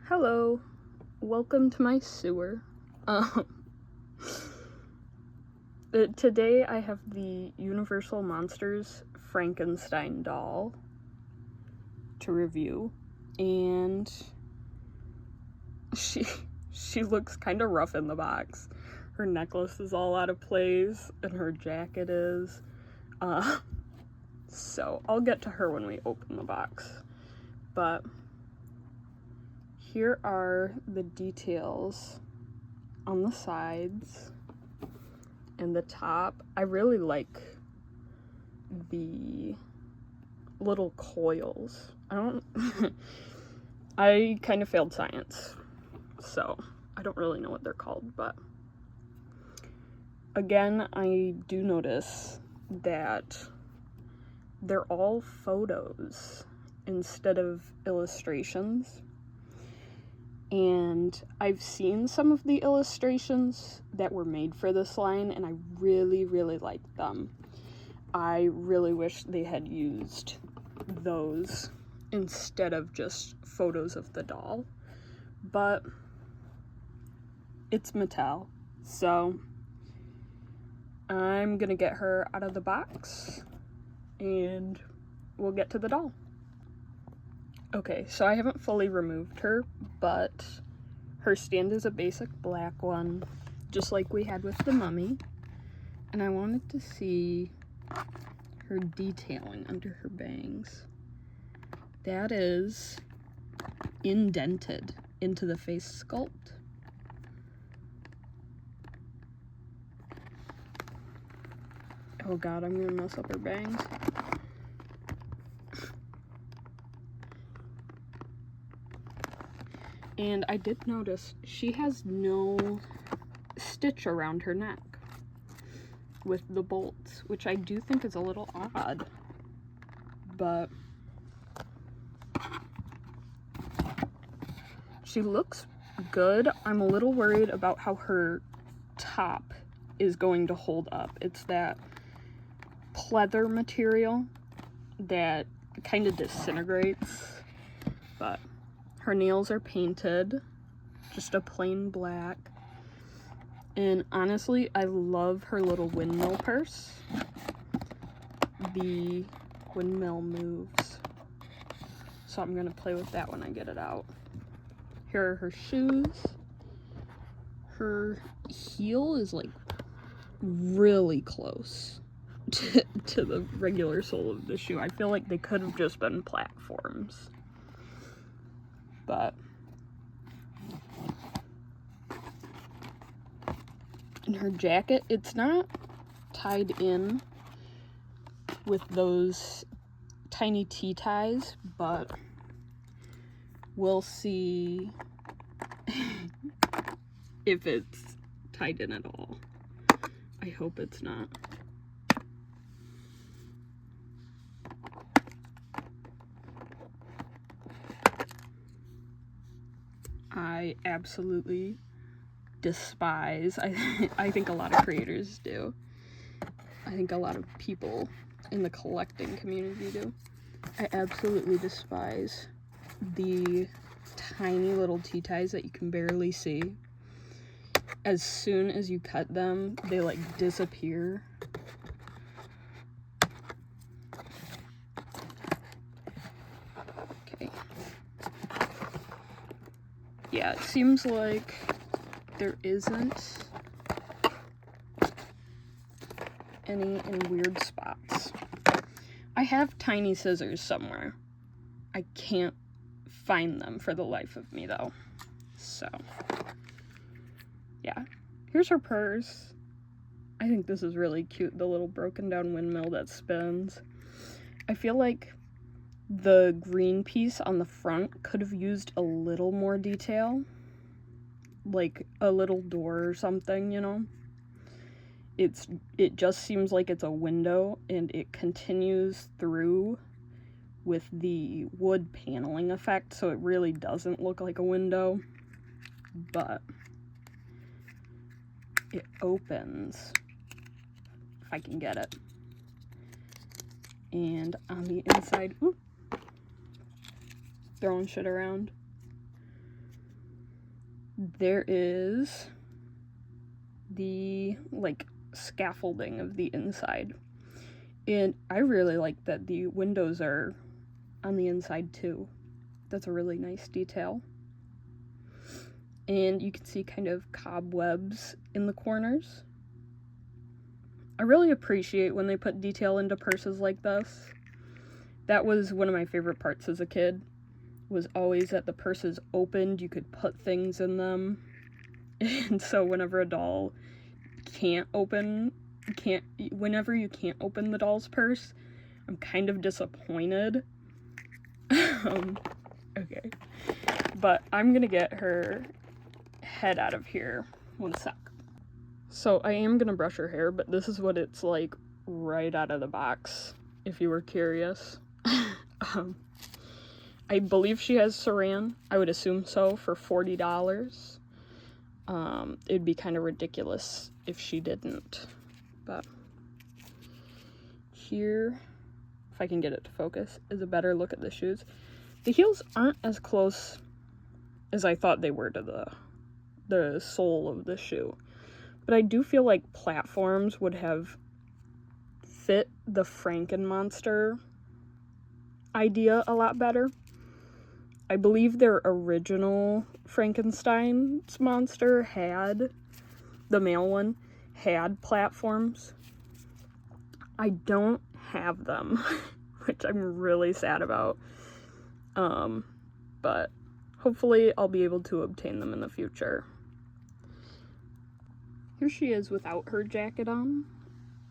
Hello, welcome to my sewer. Today I have the Universal Monsters Frankenstein doll to review, and she looks kind of rough in the box. Her necklace is all out of place, and her jacket is. So I'll get to her when we open the box, but here are the details on the sides and the top. I really like the little coils. I kind of failed science, so I don't really know what they're called, but again, I do notice that they're all photos instead of illustrations. And I've seen some of the illustrations that were made for this line, and I really, really like them. I really wish they had used those instead of just photos of the doll. But it's Mattel, so I'm gonna get her out of the box and we'll get to the doll. Okay, so I haven't fully removed her, but her stand is a basic black one, just like we had with the mummy. And I wanted to see her detailing under her bangs. That is indented into the face sculpt. Oh god, I'm gonna mess up her bangs. And I did notice she has no stitch around her neck with the bolts, which I do think is a little odd, but she looks good. I'm a little worried about how her top is going to hold up. It's that pleather material that kind of disintegrates, but her nails are painted, just a plain black. And honestly, I love her little windmill purse. The windmill moves, so I'm gonna play with that when I get it out. Here are her shoes. Her heel is like really close to the regular sole of the shoe. I feel like they could have just been platforms. But in her jacket, it's not tied in with those tiny T-ties, but we'll see if it's tied in at all. I hope it's not. I absolutely despise, I think a lot of creators do. I think a lot of people in the collecting community do. I absolutely despise the tiny little T-ties that you can barely see. As soon as you cut them, they like disappear. Okay. Yeah, it seems like there isn't any in weird spots. I have tiny scissors somewhere. I can't find them for the life of me though. So, yeah. Here's her purse. I think this is really cute, the little broken down windmill that spins. I feel like the green piece on the front could have used a little more detail, like a little door or something, you know? It just seems like it's a window, and it continues through with the wood paneling effect, so it really doesn't look like a window, but it opens, if I can get it. And on the inside, throwing shit around. there is the, like, scaffolding of the inside. And I really like that the windows are on the inside too. That's a really nice detail. And you can see kind of cobwebs in the corners. I really appreciate when they put detail into purses like this. That was one of my favorite parts as a kid, was always that the purses opened, you could put things in them. And so whenever a doll whenever you can't open the doll's purse, I'm kind of disappointed. Okay. But I'm gonna get her head out of here. One sec. So I am gonna brush her hair, but this is what it's like right out of the box, if you were curious. I believe she has saran. I would assume so, for $40. It'd be kind of ridiculous if she didn't. But here, if I can get it to focus, is a better look at the shoes. The heels aren't as close as I thought they were to the sole of the shoe. But I do feel like platforms would have fit the Frankenmonster idea a lot better. I believe their original Frankenstein's monster had, the male one, had platforms. I don't have them, which I'm really sad about. But hopefully I'll be able to obtain them in the future. Here she is without her jacket on.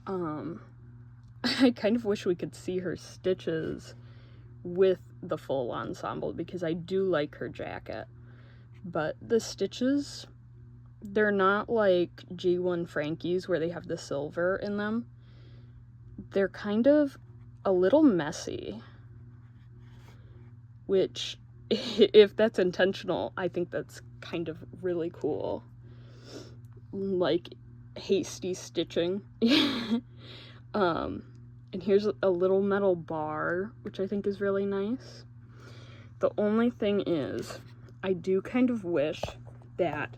I kind of wish we could see her stitches with the full ensemble, because I do like her jacket. But the stitches, they're not like G1 Frankie's where they have the silver in them. They're kind of a little messy, which, if that's intentional, I think that's kind of really cool. Like, hasty stitching. And here's a little metal bar, which I think is really nice. The only thing is, I do kind of wish that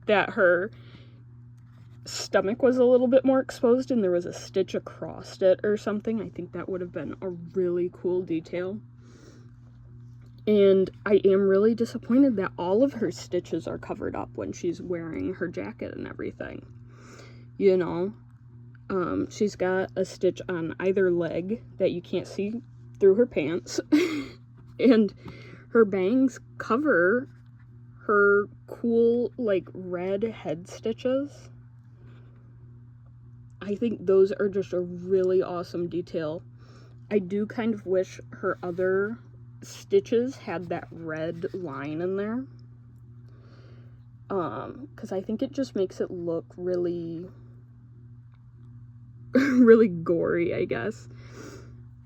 that her stomach was a little bit more exposed and there was a stitch across it or something. I think that would have been a really cool detail. And I am really disappointed that all of her stitches are covered up when she's wearing her jacket and everything. You know, she's got a stitch on either leg that you can't see through her pants. And her bangs cover her cool, like, red head stitches. I think those are just a really awesome detail. I do kind of wish her other stitches had that red line in there. Because I think it just makes it look really, really gory, I guess.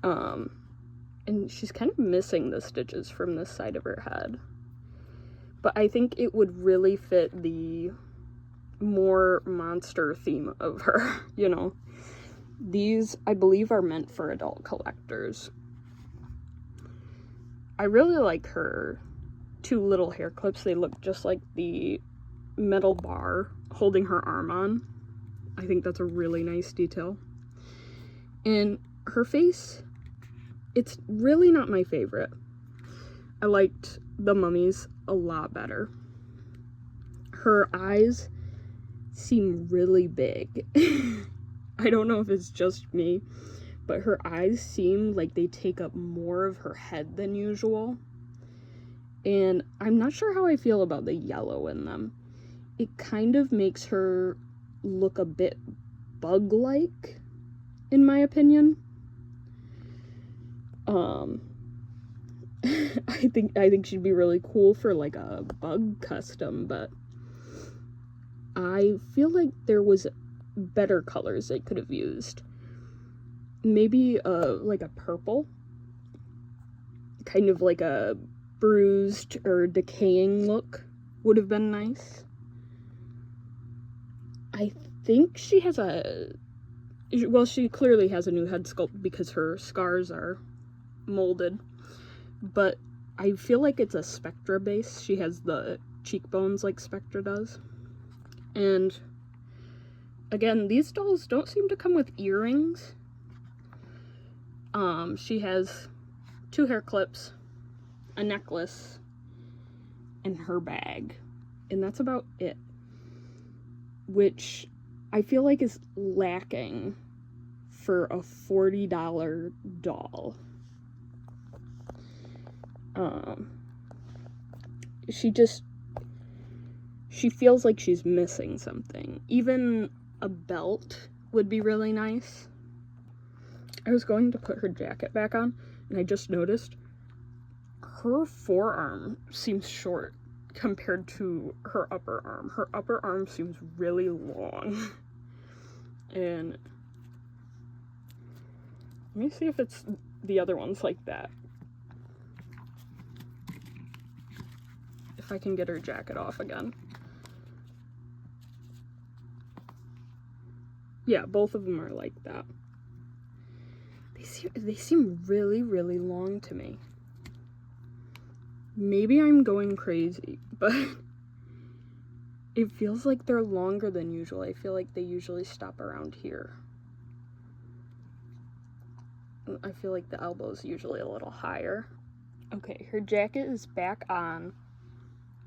And she's kind of missing the stitches from this side of her head. But I think it would really fit the more monster theme of her, you know. These, I believe, are meant for adult collectors. I really like her two little hair clips. They look just like the metal bar holding her arm on. I think that's a really nice detail. And her face, it's really not my favorite. I liked the Mummy's a lot better. Her eyes seem really big. I don't know if it's just me, but her eyes seem like they take up more of her head than usual. And I'm not sure how I feel about the yellow in them. It kind of makes her look a bit bug-like, in my opinion. I think she'd be really cool for like a bug custom, but I feel like there was better colors they could have used. Maybe like a purple, kind of like a bruised or decaying look would have been nice. I think she has she clearly has a new head sculpt because her scars are molded, but I feel like it's a Spectra base. She has the cheekbones like Spectra does. And again, these dolls don't seem to come with earrings. She has 2 hair clips, a necklace, and her bag. And that's about it. Which I feel like is lacking for a $40 doll. She feels like she's missing something. Even a belt would be really nice. I was going to put her jacket back on, and I just noticed her forearm seems short compared to her upper arm. Her upper arm seems really long. And let me see if it's the other ones like that. If I can get her jacket off again. Yeah, both of them are like that. They seem really, really long to me. Maybe I'm going crazy, but it feels like they're longer than usual. I feel like they usually stop around here. I feel like the elbow's usually a little higher. Okay, her jacket is back on.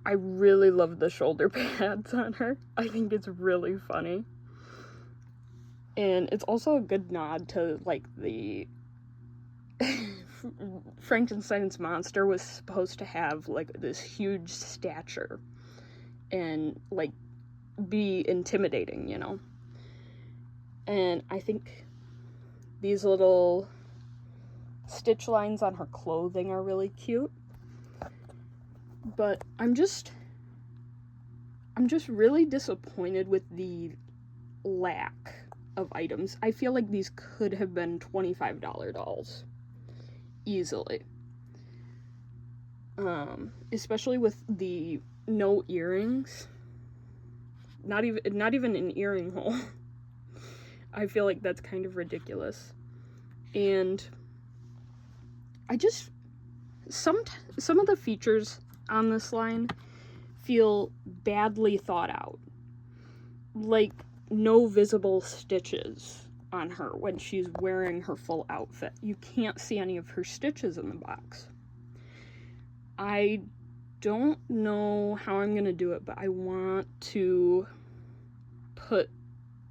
I really love the shoulder pads on her. I think it's really funny. And it's also a good nod to, like, the Frankenstein's monster was supposed to have, like, this huge stature and, like, be intimidating, you know? And I think these little stitch lines on her clothing are really cute. But I'm just really disappointed with the lack of items. I feel like these could have been $25 dolls. Easily. Especially with the no earrings. Not even an earring hole. I feel like that's kind of ridiculous. And I just some of the features on this line feel badly thought out. Like no visible stitches on her when she's wearing her full outfit. You can't see any of her stitches in the box. I don't know how I'm gonna do it, but I want to put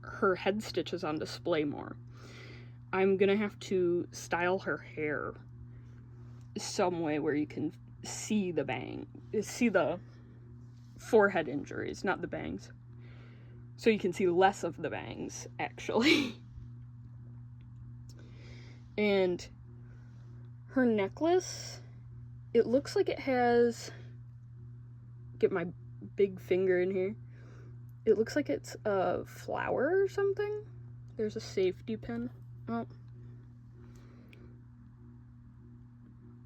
her head stitches on display more. I'm gonna have to style her hair some way where you can see the forehead injuries, not the bangs. So you can see less of the bangs, actually. And her necklace, it looks like it has, get my big finger in here, it looks like it's a flower or something. There's a safety pin. Oh.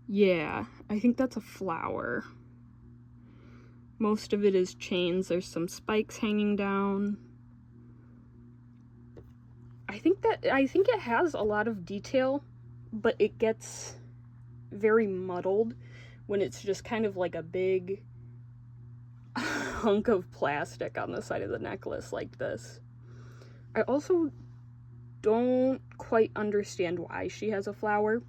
Yeah, I think that's a flower. Most of it is chains. There's some spikes hanging down. I think it has a lot of detail, but it gets very muddled when it's just kind of like a big hunk of plastic on the side of the necklace like this. I also don't quite understand why she has a flower,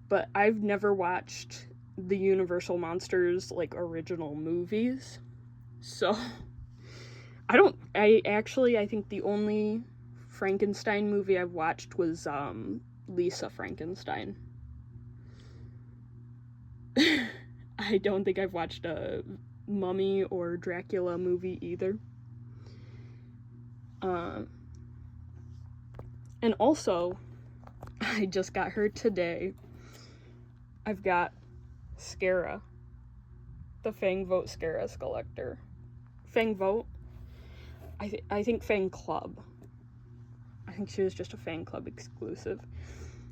but I've never watched the Universal Monsters, like, original movies, so I think the only Frankenstein movie I've watched was Lisa Frankenstein. I don't think I've watched a Mummy or Dracula movie either. And also, I just got her today. I've got Scara, the Fang Vote Scara collector. Fang Vote? I think Fang Club. I think she was just a Fang Club exclusive,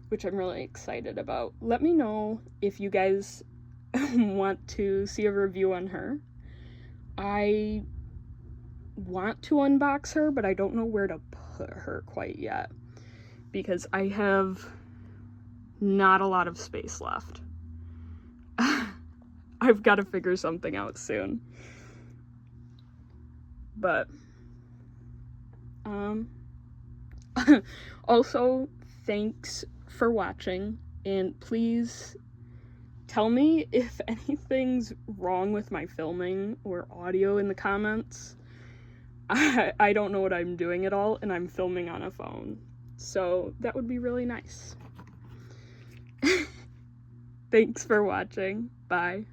which I'm really excited about. Let me know if you guys want to see a review on her. I want to unbox her, but I don't know where to put her quite yet, because I have not a lot of space left. I've got to figure something out soon. But, also, thanks for watching, and please tell me if anything's wrong with my filming or audio in the comments. I don't know what I'm doing at all, and I'm filming on a phone, so that would be really nice. Thanks for watching. Bye.